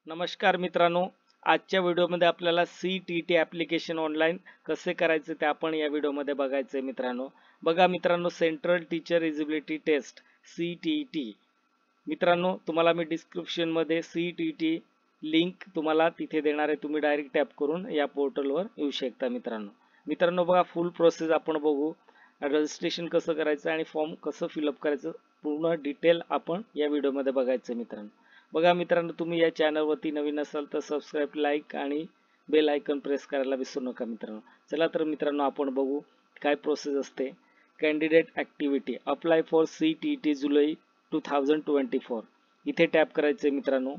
नमस्कार मित्रांनो, आजच्या व्हिडिओमध्ये आपल्याला CTET ॲप्लिकेशन ऑनलाईन कसे करायचे ते आपण या व्हिडिओमध्ये बघायचे आहे मित्रांनो. बघा मित्रांनो, central teacher eligibility test CTET. मित्रांनो, तुम्हाला मी डिस्क्रिप्शनमध्ये CTET लिंक तुम्हाला तिथे देणार आहे. तुम्ही डायरेक्ट टॅप करून या पोर्टलवर येऊ शकता मित्रांनो बघा, फुल प्रोसेस आपण बघू. रजिस्ट्रेशन कसं करायचं आणि फॉर्म कसं फिलअप करायचं पूर्ण डिटेल आपण या व्हिडिओमध्ये बघायचं मित्रांनो. बघा मित्रांनो, तुम्ही या चॅनलवरती नवीन असाल तर सबस्क्राईब, लाईक आणि बेल आयकॉन प्रेस करायला विसरू नका मित्रांनो. चला तर मित्रांनो, आपण बघू काय प्रोसेस असते. Candidate activity, apply for CTET जुलै 2024. इथे टॅप करायचे मित्रांनो.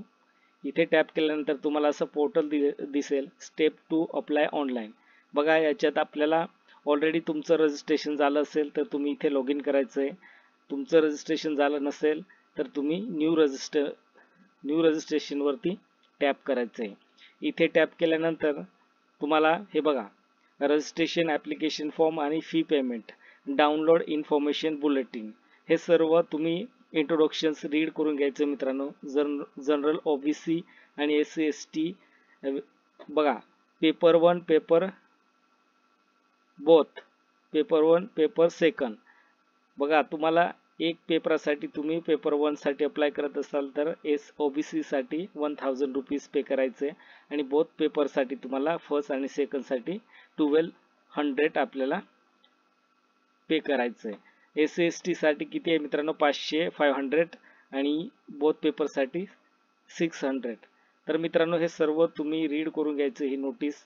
इथे टॅप केल्यानंतर तुम्हाला असं पोर्टल दिसेल, स्टेप 2 अप्लाय ऑनलाईन. बघा, याच्यात आपल्याला ऑलरेडी तुमचं रजिस्ट्रेशन झालं असेल तर तुम्ही इथे लॉग इन करायचं आहे. तुमचं रजिस्ट्रेशन झालं नसेल तर तुम्ही न्यू रजिस्ट्रेशन वरती टॅप करायचं आहे. इथे टॅप केल्यानंतर तुम्हाला हे बघा, रजिस्ट्रेशन, ॲप्लिकेशन फॉर्म आणि fee payment, download information bulletin, हे सर्व तुम्ही इंट्रोडक्शन्स रीड करून घ्यायचं मित्रांनो. जनरल, OBC आणि SC ST. बघा, paper 1, paper both, paper 1, paper second. बघा, तुम्हाला एक पेपरासाठी तुम्ही पेपर 1 साठी अप्लाय करत असाल तर OBC साठी 1000 रुपीज पे करायचे आणि बोथ पेपरसाठी तुम्हाला फर्स्ट आणि सेकंड साठी 1200 आपल्याला पे करायचं आहे. SC ST साठी किती आहे मित्रांनो? 500, 500 आणि बोथ पेपरसाठी 600. तर मित्रांनो, हे सर्व तुम्ही रीड करून घ्यायचं. ही नोटीस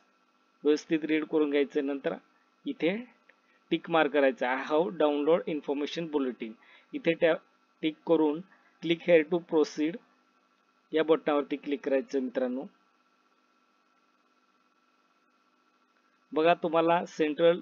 व्यवस्थित रीड करून घ्यायचं. नंतर इथे टिक मार्क करायचा, I have download information bulletin. इथे टिक करून क्लिक हेअर टू प्रोसीड या बटनावरती क्लिक करायचं मित्रांनो. बघा, तुम्हाला सेंट्रल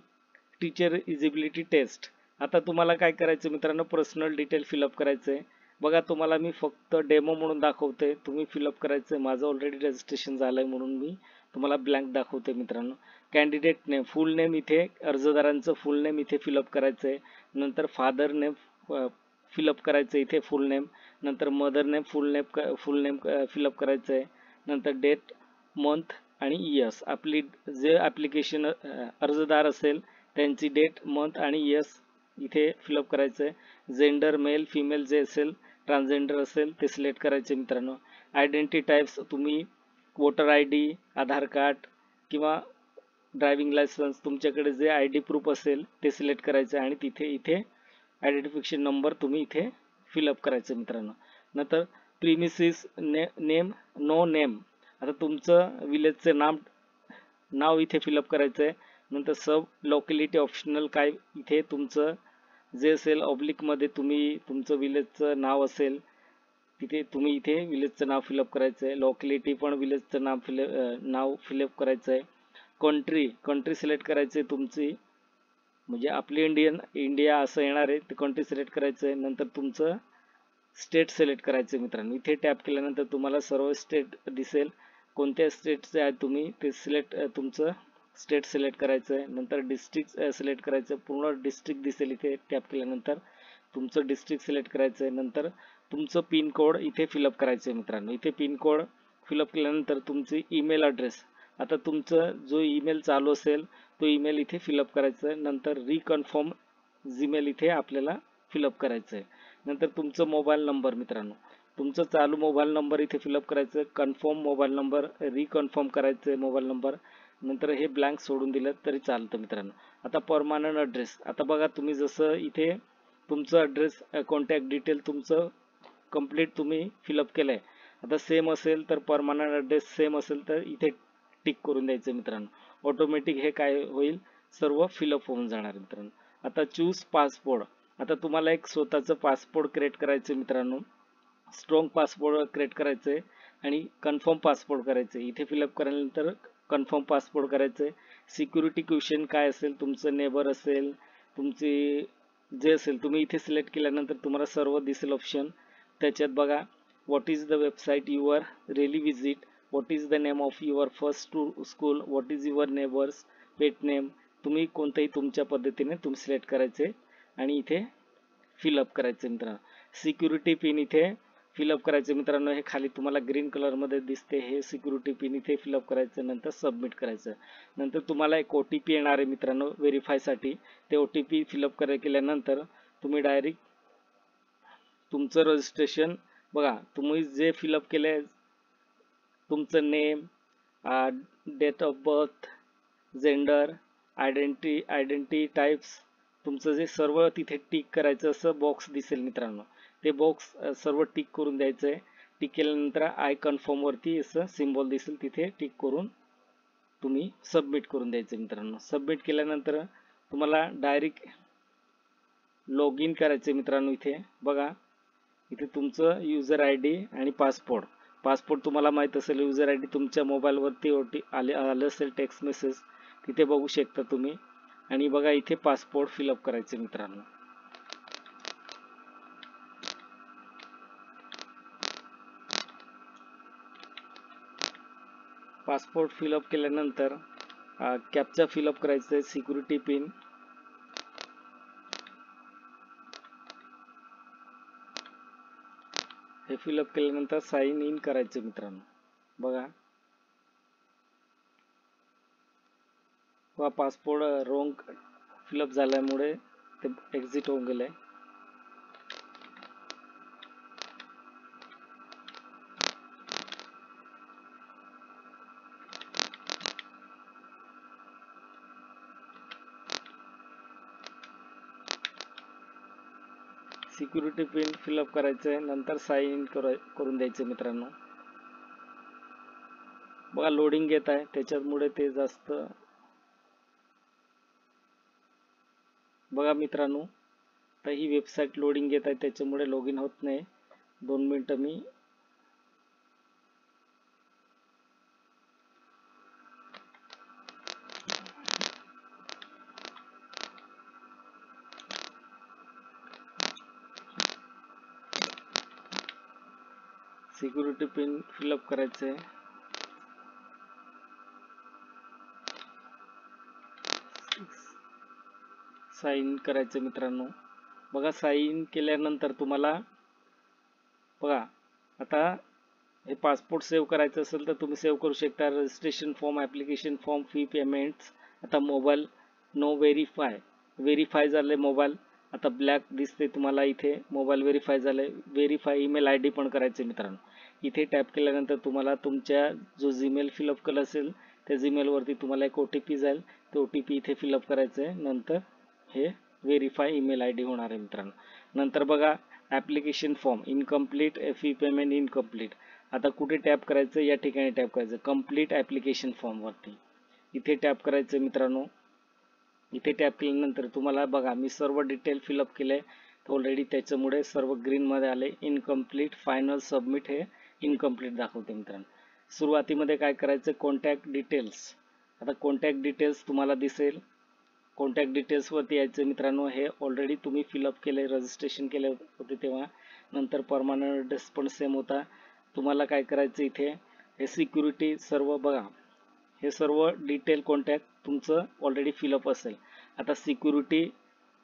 टीचर एलिजिबिलिटी टेस्ट. आता तुम्हाला काय करायचं मित्रांनो, पर्सनल डिटेल फिलअप करायचंय. बघा, तुम्हाला मी फक्त डेमो म्हणून दाखवते, तुम्ही फिलअप करायचंय. माझं ऑलरेडी रजिस्ट्रेशन झालंय म्हणून मी तुम्हाला ब्लँक दाखवते मित्रांनो. कॅन्डिडेट नेम, फुल नेम, इथे अर्जदारांचं फुल नेम इथे फिलअप करायचंय. नंतर फादर नेम फिलअप करायचं इथे फुल नेम. नंतर मदर नेम, फुल नेम फिलअप करायचंय. नंतर डेट, मंथ आणि इयर्स. आपली जे ॲप्लिकेशन अर्जदार असेल त्यांची डेट, मंथ आणि इयर्स इथे फिलअप करायचं आहे. जेंडर, मेल, फिमेल जे असेल, ट्रान्सजेंडर असेल ते सिलेक्ट करायचे मित्रांनो. आयडेंटिटी टाईप्स, तुम्ही वोटर ID, आधार कार्ड किंवा ड्रायव्हिंग लायसन्स, तुमच्याकडे जे ID प्रूफ असेल ते सिलेक्ट करायचं आणि तिथे इथे आयडेंटिफिकेशन नंबर तुम्ही इथे फिलअप करायचं मित्रांनो. नंतर प्रिमिसिस नेम, नो नेम. आता तुमचं विलेजचं नाव इथे फिलअप करायचं आहे. नंतर सब लोकॅलिटी ऑप्शनल, काय इथे तुमचं जे असेल ऑब्लिकमध्ये तुम्ही तुमचं विलेजचं नाव असेल तिथे तुम्ही इथे विलेजचं नाव फिलअप करायचं आहे. लोकॅलिटी पण विलेजचं नाव फिलअप करायचं आहे. कंट्री सिलेक्ट करायचं आहे तुमची, म्हणजे आपली इंडिया असं येणार आहे ते कंट्री सिलेक्ट करायचं आहे. नंतर तुमचं स्टेट सिलेक्ट करायचं मित्रांनो. इथे टॅप केल्यानंतर तुम्हाला सर्व स्टेट दिसेल. कोणत्या स्टेटचे आहे तुम्ही ते तुमचं स्टेट सिलेक्ट करायचं आहे. नंतर डिस्ट्रिक्ट सिलेक्ट करायचं, पूर्ण डिस्ट्रिक्ट दिसेल इथे टॅप केल्यानंतर. तुमचं डिस्ट्रिक्ट सिलेक्ट करायचं आहे. नंतर तुमचं पिन कोड इथे फिलअप करायचं आहे मित्रांनो. इथे पिन कोड फिलअप केल्यानंतर तुमची ईमेल ॲड्रेस, आता तुमचं जो ईमेल चालू असेल तो ईमेल इथे फिलअप करायचं आहे. नंतर रिकन्फर्म जीमेल इथे आपल्याला फिलअप करायचं आहे. नंतर तुमचं मोबाईल नंबर मित्रांनो, तुमचं चालू मोबाईल नंबर इथे फिलअप करायचं. कन्फर्म मोबाईल नंबर, रिकन्फर्म करायचं आहे मोबाईल नंबर. नंतर हे ब्लँक सोडून दिलं तरी चालतं मित्रांनो. आता परमनंट ॲड्रेस, आता बघा तुम्ही जसं इथे तुमचं ॲड्रेस, कॉन्टॅक्ट डिटेल तुमचं कंप्लीट तुम्ही फिलअप केलं आहे. आता सेम असेल तर परमनंट ॲड्रेस सेम असेल तर इथे टिक करून द्यायचं मित्रांनो. ऑटोमॅटिक हे काय होईल, सर्व फिलअप होऊन जाणार मित्रांनो. आता चूज पासपोर्ट, आता तुम्हाला एक स्वतःचं पासपोर्ट क्रिएट करायचं मित्रांनो. स्ट्रॉंग पासपोर्ट क्रिएट करायचं आहे आणि कन्फर्म पासपोर्ट करायचं आहे. इथे फिलअप केल्यानंतर कन्फर्म पासपोर्ट करायचं आहे. सिक्युरिटी क्वेश्चन काय असेल, तुमचं नेबर असेल, तुमची जे असेल तुम्ही इथे सिलेक्ट केल्यानंतर तुम्हाला सर्व दिसेल ऑप्शन. त्याच्यात बघा, what is the website you are really visit, what is the name of your first school, what is your neighbour's pet name. तुम्ही कोणत्याही तुमच्या पद्धतीने तुम्ही सिलेक्ट करायचे आणि इथे फिलअप करायचे मित्रांनो. सिक्युरिटी पिन इथे फिलअप करायचे मित्रांनो. हे खाली तुम्हाला ग्रीन कलर मध्ये दिसते, हे सिक्युरिटी पिन इथे फिलअप करायचं, नंतर सबमिट करायचं. नंतर तुम्हाला एक OTP येणार आहे मित्रांनो व्हेरीफायसाठी. ते OTP फिलअप केल्यानंतर तुम्ही डायरेक्ट तुमचं रजिस्ट्रेशन बघा, तुम्ही जे फिलअप केले, तुमचं name, date of birth, gender, identity types, तुमचं जे सर्व तिथे टिक करायचं असं बॉक्स दिसेल मित्रांनो. ते बॉक्स सर्व टिक करून द्यायचं आहे. टिक केल्यानंतर आय कन्फर्म वरती असं सिम्बॉल दिसेल, तिथे टिक करून तुम्ही सबमिट करून द्यायचं मित्रांनो. सबमिट केल्यानंतर तुम्हाला डायरेक्ट लॉग इन करायचं मित्रांनो. इथे बघा, इथे तुमचं युजर ID आणि पासपोर्ट तुम्हाला माहित असेल. युजर ID तुमच्या मोबाईलवरती आलं असेल टेक्स्ट मेसेज, तिथे बघू शकता तुम्ही. आणि बघा इथे पासपोर्ट फिलअप करायचे मित्रांनो. पासपोर्ट फिलअप केल्यानंतर कॅप्चा फिलअप करायचं आहे, सिक्युरिटी पिन. हे फिलअप केल्यानंतर साइन इन करायचं मित्रांनो. बघा पासपोर्ट रॉंग फिलअप झाल्यामुळे ते एक्झिट होऊन गेलंय. सिक्युरिटी पिन फिलअप करायचं आहे, नंतर साइन इन करून द्यायचं मित्रांनो. बघा लोडिंग येत आहे, त्याच्यामुळे ते जास्त. बघा मित्रांनो, तर ही वेबसाईट लोडिंग येत आहे, त्याच्यामुळे लॉग इन होत नाही. 2 मिनिटं मी सिक्युरिटी पिन फिलअप करायचं आहे. साइन करायचं मित्रांनो. बघा साइन केल्यानंतर तुम्हाला बघा आता हे पासपोर्ट सेव्ह करायचं असेल तर तुम्ही सेव्ह करू शकता. Registration form, application form, fee payments. आता मोबाईल नो व्हेरीफाय झाले मोबाईल. आता ब्लॅक दिसते तुम्हाला इथे, मोबाईल व्हेरीफाय झाले. व्हेरीफाय ईमेल ID पण करायचे मित्रांनो. इथे टॅप केल्यानंतर तुम्हाला तुमच्या जो जीमेल फिलअप केलं असेल त्या जीमेलवरती तुम्हाला एक OTP जाईल. तो OTP इथे फिलअप करायचं आहे. नंतर हे व्हेरीफाय ईमेल ID होणार आहे मित्रांनो. नंतर बघा application form incomplete, fee payment incomplete. आता कुठे टॅप करायचं, या ठिकाणी टॅप करायचं कंप्लीट ॲप्लिकेशन फॉर्मवरती. इथे टॅप करायचं मित्रांनो. इथे टॅप केल्यानंतर तुम्हाला बघा मी सर्व डिटेल फिलअप केले ऑलरेडी, त्याच्यामुळे सर्व ग्रीनमध्ये आले. इनकम्प्लीट, फायनल, सबमिट हे इनकम्प्लीट दाखवते मित्रांनो. सुरुवातीमध्ये काय करायचं, कॉन्टॅक्ट डिटेल्स. आता कॉन्टॅक्ट डिटेल्स तुम्हाला दिसेल. कॉन्टॅक्ट डिटेल्सवरती यायचं मित्रांनो. हे ऑलरेडी तुम्ही फिलअप केले, रजिस्ट्रेशन केले होते तेव्हा. नंतर परमनंट ॲड्रेस पण सेम होता. तुम्हाला काय करायचं, इथे हे सिक्युरिटी सर्व बघा, हे सर्व डिटेल कॉन्टॅक्ट तुमचं ऑलरेडी फिलअप असेल. आता सिक्युरिटी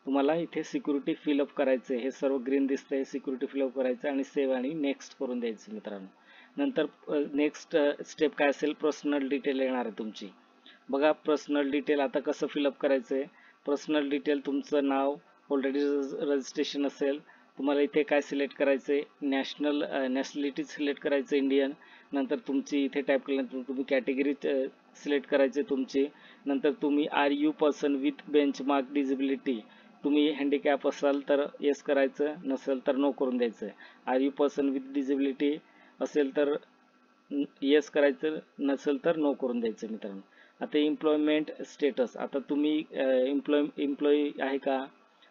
तुम्हाला इथे सिक्युरिटी फिलअप करायचं आहे. हे सर्व ग्रीन दिसतंय, सिक्युरिटी फिलअप करायचं आणि सेव्ह आणि नेक्स्ट करून द्यायचं मित्रांनो. नंतर नेक्स्ट स्टेप काय असेल, पर्सनल डिटेल येणार आहे तुमची. बघा पर्सनल डिटेल आता कसं फिलअप करायचं आहे. पर्सनल डिटेल तुमचं नाव ऑलरेडी रजिस्ट्रेशन असेल. तुम्हाला इथे काय सिलेक्ट करायचं आहे, नॅशनॅलिटी सिलेक्ट करायचं इंडियन. नंतर तुमची इथे टाईप केल्यानंतर तुम्ही कॅटेगरी सिलेक्ट करायचे तुमची. नंतर तुम्ही RU person with benchmark disability. तुम्ही हँडिकॅप असाल तर येस करायचं, नसेल तर नो करून द्यायचं. RU पर्सन विथ डिझेबिलिटी असेल तर येस करायचं, नसेल तर नो करून द्यायचं मित्रांनो. आता एम्प्लॉयमेंट स्टेटस, आता तुम्ही एम्प्लॉई आहे का,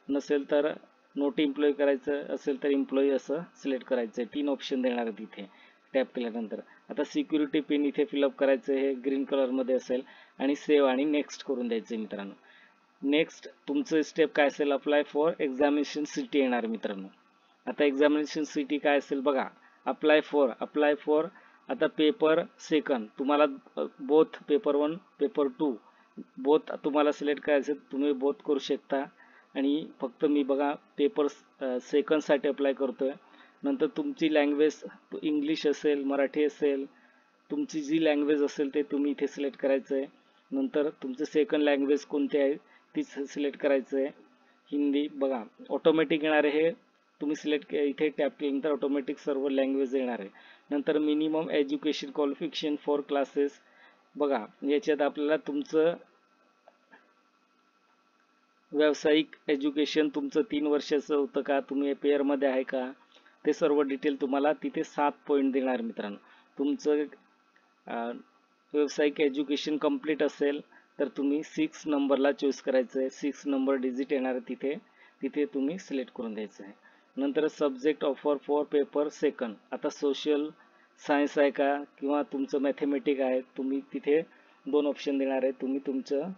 नसेल तर नोट एम्प्लॉई करायचं, असेल तर एम्प्लॉई असं सिलेक्ट करायचं आहे. 3 ऑप्शन देणार आहेत इथे टॅप केल्यानंतर. आता सिक्युरिटी पिन इथे फिलअप करायचं, हे ग्रीन कलरमध्ये असेल आणि सेव्ह आणि नेक्स्ट करून द्यायचं मित्रांनो. नेक्स्ट तुमचं स्टेप काय असेल, अप्लाय फॉर एक्झामिनेशन सिटी येणार मित्रांनो. आता एक्झामिनेशन सिटी काय असेल बघा, अप्लाय फॉर आता पेपर सेकंड तुम्हाला बोथ पेपर 1 पेपर 2 बोथ तुम्हाला सिलेक्ट करायचे, तुम्ही बोथ करू शकता. आणि फक्त मी बघा पेपर सेकंडसाठी अप्लाय करतोय. नंतर तुमची लँग्वेज इंग्लिश असेल, मराठी असेल, तुमची जी लँग्वेज असेल ते तुम्ही इथे सिलेक्ट करायचं आहे. नंतर तुमचं सेकंड लँग्वेज कोणती आहे ती सिलेक्ट करायचं आहे. हिंदी बघा ऑटोमॅटिक येणार आहे, हे तुम्ही सिलेक्ट इथे टॅप केल्यानंतर ऑटोमॅटिक सर्व लँग्वेज येणार आहे. नंतर minimum education qualification for classes बघा, याच्यात आपल्याला तुमचं व्यावसायिक एज्युकेशन तुमचं 3 वर्षाचं होतं का, तुम्ही पेअरमध्ये आहे का, ते सर्व डिटेल तुम्हाला तिथे 7 पॉईंट देणार मित्रांनो. तुमचं व्यावसायिक एज्युकेशन कंप्लीट असेल तर तुम्ही 6 नंबरला चूज करायचं आहे. 6 नंबर डिजिट येणार आहे तिथे तुम्ही सिलेक्ट करून द्यायचं आहे. नंतर subject offer for paper second, आता सोशल सायन्स आहे का किंवा तुमचं मॅथेमॅटिक आहे, तुम्ही तिथे 2 ऑप्शन देणार आहे. तुम्ही तुमचं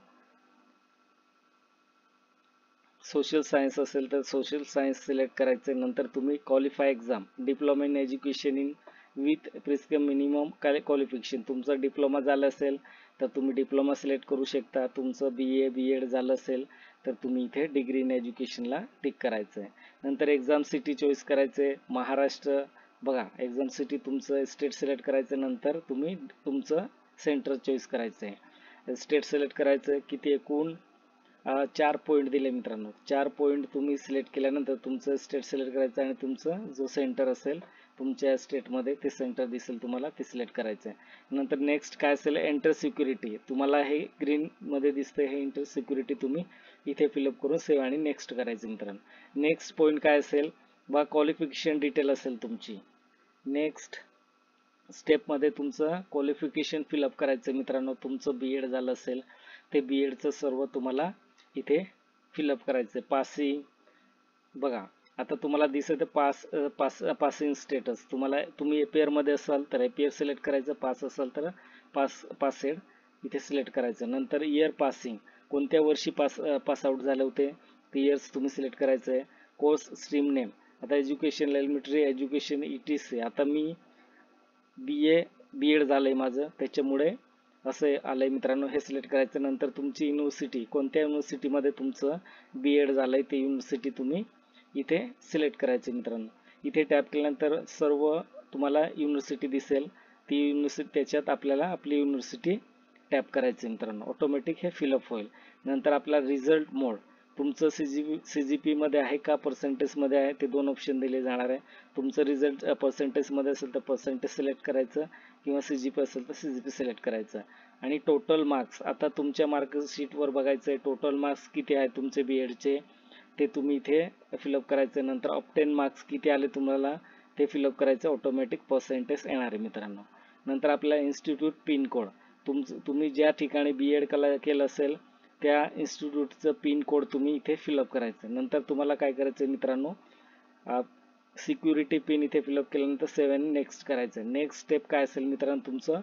सोशल सायन्स असेल तर सोशल सायन्स सिलेक्ट करायचं. नंतर तुम्ही qualify exam diploma in education in with prescribe minimum qualification, तुमचा डिप्लोमा झालं असेल तर तुम्ही डिप्लोमा सिलेक्ट करू शकता. तुमचं BA झालं असेल तर तुम्ही इथे डिग्री इन एज्युकेशनला टिक करायचं आहे. नंतर एक्झाम सिटी चॉईस करायचं आहे. महाराष्ट्र बघा, एक्झाम सिटी तुमचं स्टेट सिलेक्ट करायचं. नंतर तुम्ही तुमचं सेंटर चॉईस करायचं आहे. स्टेट सिलेक्ट करायचं. किती एकूण 4 पॉईंट दिले मित्रांनो. 4 पॉईंट तुम्ही सिलेक्ट केल्यानंतर तुमचं स्टेट सिलेक्ट करायचं आणि तुमचं जो सेंटर असेल तुमच्या स्टेटमध्ये ते सेंटर दिसेल तुम्हाला, ते सिलेक्ट करायचं आहे. नंतर नेक्स्ट काय असेल, एंटर सिक्युरिटी, तुम्हाला हे ग्रीनमध्ये दिसतं, हे एंटर सिक्युरिटी तुम्ही इथे फिलअप करून सेव्ह आणि नेक्स्ट करायचं मित्रांनो. नेक्स्ट पॉईंट काय असेल बा, क्वालिफिकेशन डिटेल असेल तुमची. नेक्स्ट स्टेपमध्ये तुमचं क्वालिफिकेशन फिलअप करायचं मित्रांनो. तुमचं BEd झालं असेल ते BEdचं सर्व तुम्हाला इथे फिलअप करायचं आहे. पासिंग बघा, आता तुम्हाला दिसत पासिंग स्टेटस, तुम्ही पेअरमध्ये असाल तर पेअर सिलेक्ट करायचं, पास असाल तर पासेड इथे सिलेक्ट करायचं. नंतर इयर पासिंग, कोणत्या वर्षी पास आउट झाले होते ते इयर्स तुम्ही सिलेक्ट करायचं आहे. कोर्स स्ट्रीम नेम, आता एज्युकेशन एलिमेंटरी एज्युकेशन ETC, आता मी BEd झालंय माझं त्याच्यामुळे असं आलंय मित्रांनो, हे सिलेक्ट करायचं. नंतर तुमची युनिव्हर्सिटी, कोणत्या युनिव्हर्सिटीमध्ये तुमचं BEd झालंय ते युनिव्हर्सिटी तुम्ही इथे सिलेक्ट करायचं मित्रांनो. इथे टॅप केल्यानंतर सर्व तुम्हाला युनिव्हर्सिटी दिसेल, ती युनिव्हर्सिटी त्याच्यात आपल्याला आपली युनिव्हर्सिटी टॅप करायचं मित्रांनो. ऑटोमॅटिक हे फिलअप होईल. नंतर आपला रिझल्ट मोड, तुमचं CGP मध्ये आहे का पर्सेंटेजमध्ये आहे ते 2 ऑप्शन दिले जाणार आहे. तुमचं रिझल्ट पर्सेंटेजमध्ये असेल तर पर्सेंटेज सिलेक्ट करायचं किंवा CGP असेल तर CGP सिलेक्ट करायचं. आणि टोटल मार्क्स, आता तुमच्या मार्कशीटवर बघायचं आहे टोटल मार्क्स किती आहे तुमचे BEdचे ते तुम्ही इथे फिलअप करायचं. नंतर ऑब्टेन मार्क्स किती आले तुम्हाला ते फिलअप करायचं, ऑटोमॅटिक पर्सेंटेज येणार आहे मित्रांनो. नंतर आपला इन्स्टिट्यूट पिन कोड, तुम्ही ज्या ठिकाणी BEd केलं असेल त्या इन्स्टिट्यूटचं पिन कोड तुम्ही इथे फिलअप करायचं. नंतर तुम्हाला काय करायचं मित्रांनो, सिक्युरिटी पिन इथे फिलअप केल्यानंतर सेव्ह आणि नेक्स्ट करायचं. नेक्स्ट स्टेप काय असेल मित्रांनो, तुमचं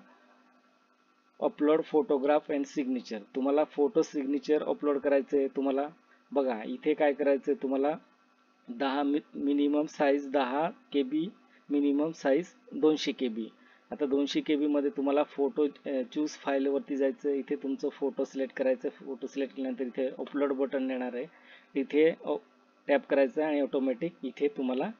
अपलोड फोटोग्राफ अँड सिग्नेचर, तुम्हाला फोटो सिग्नेचर अपलोड करायचं आहे. तुम्हाला बघा इथे काय करायचं आहे, तुम्हाला 10 minimum size 10 KB, minimum size 200 KB. आता 200 KB मध्ये तुम्हाला फोटो चूज फाईलवरती जायचं, इथे तुमचं फोटो सिलेक्ट करायचं. फोटो सिलेक्ट केल्यानंतर इथे अपलोड बटन येणार आहे, इथे टॅप करायचं आणि ऑटोमॅटिक इथे तुम्हाला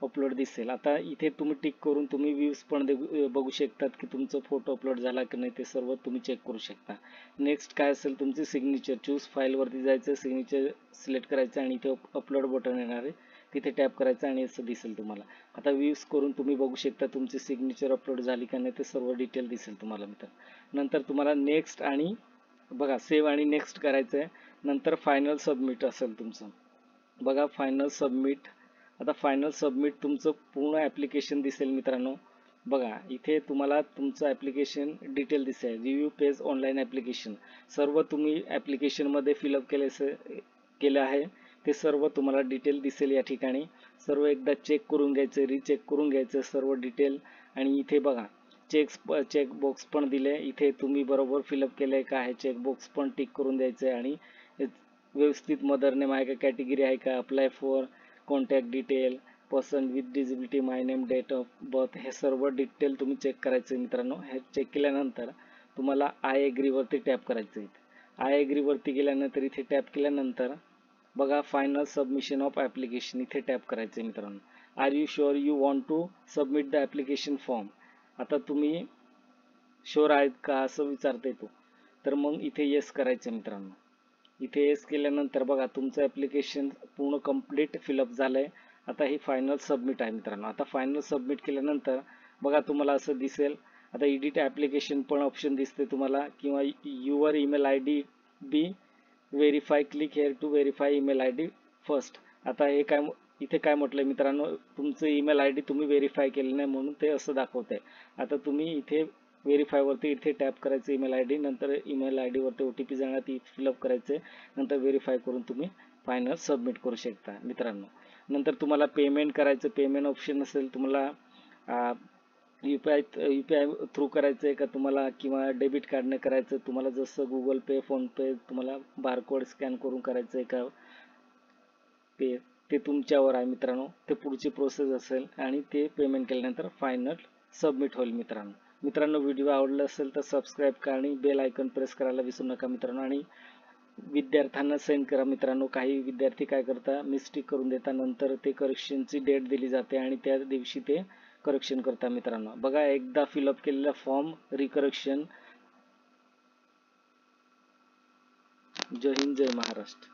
अपलोड दिसेल. आता इथे तुम्ही टिक करून तुम्ही व्ह्यूज पण बघू शकतात की तुमचं फोटो अपलोड झाला की नाही ते सर्व तुम्ही चेक करू शकता. नेक्स्ट काय असेल तुमची सिग्नेचर, चूज फाईलवरती जायचं, सिग्नेचर सिलेक्ट करायचं आणि इथे अपलोड बटन येणार आहे, तिथे टॅप करायचं आणि असं दिसेल तुम्हाला. आता व्ह्यूज करून तुम्ही बघू शकता तुमची सिग्नेचर अपलोड झाली का नाही ते सर्व डिटेल दिसेल तुम्हाला मित्र. नंतर तुम्हाला नेक्स्ट आणि बघा सेव्ह आणि नेक्स्ट करायचं आहे. नंतर फायनल सबमिट असेल तुमचं, बघा फायनल सबमिट. आता फायनल सबमिट तुमचं पूर्ण ॲप्लिकेशन दिसेल मित्रांनो. बघा इथे तुम्हाला तुमचं ॲप्लिकेशन डिटेल दिसेल, रिव्ह्यू पेज ऑनलाईन ॲप्लिकेशन, सर्व तुम्ही ॲप्लिकेशनमध्ये फिलअप केलं आहे ते सर्व तुम्हाला डिटेल दिसेल या ठिकाणी. सर्व एकदा चेक करून घ्यायचं, रिचेक करून घ्यायचं सर्व डिटेल. आणि इथे बघा चेकबॉक्स पण दिले, इथे तुम्ही बरोबर फिलअप केलं आहे का आहे चेकबॉक्स पण टिक करून द्यायचं आहे. आणि व्यवस्थित मदर नेम आहे का, कॅटेगरी आहे का, apply for contact detail, person with disability, my name, date of birth, हे सर्व डिटेल तुम्ही चेक करायचं मित्रांनो. हे चेक केल्यानंतर तुम्हाला आय एग्रीवरती टॅप करायचं आहे. आय एग्रीवरती गेल्यानंतर इथे टॅप केल्यानंतर बघा फायनल सबमिशन ऑफ ॲप्लिकेशन इथे टॅप करायचं आहे मित्रांनो. Are you sure you want to submit the application form. आता तुम्ही शुअर आहेत का असं विचारते तो. तर मग इथे येस करायचं मित्रांनो. इथे येस केल्यानंतर बघा तुमचं ॲप्लिकेशन पूर्ण कंप्लीट फिलअप झालं आहे. आता ही फायनल सबमिट आहे मित्रांनो. आता फायनल सबमिट केल्यानंतर बघा तुम्हाला असं दिसेल. आता एडिट ॲप्लिकेशन पण ऑप्शन दिसते तुम्हाला, किंवा your email I D be verify, click here to verify email I D first. आता हे काय इथे काय म्हटलंय मित्रांनो, तुमचं ईमेल आय डी तुम्ही व्हेरीफाय केलं नाही म्हणून ते असं दाखवतंय. आता तुम्ही इथे व्हेरीफाय वरती इथे टॅप करायचं ईमेल आय डी, नंतर ईमेल आय डी वरती OTP जाणार, ती फिलअप करायचे, नंतर व्हेरीफाय करून तुम्ही फायनल सबमिट करू शकता मित्रांनो. नंतर तुम्हाला पेमेंट करायचं, पेमेंट ऑप्शन असेल तुम्हाला UPI थ्रू करायचं आहे का तुम्हाला, किंवा डेबिट कार्डने करायचं, तुम्हाला जसं गुगल पे, फोनपे, तुम्हाला बारकोड स्कॅन करून करायचं आहे का ते तुमच्यावर आहे मित्रांनो. ते पुढची प्रोसेस असेल आणि ते पेमेंट केल्यानंतर फायनल सबमिट होईल मित्रांनो. मित्रांनो व्हिडिओ आवडला असेल तर सबस्क्राईब करा आणि बेल आयकॉन प्रेस करायला विसरू नका मित्रांनो. आणि विद्यार्थ्यांना सेंड करा मित्रांनो. काही विद्यार्थी काय करता, मिस्टेक करून देता, नंतर ते करेक्शनची डेट दिली जाते आणि त्या दिवशी ते करेक्शन करता मित्रांनो. बघा एकदा फिलअप केलेला फॉर्म रिकरेक्शन. जय हिंद, जय महाराष्ट्र.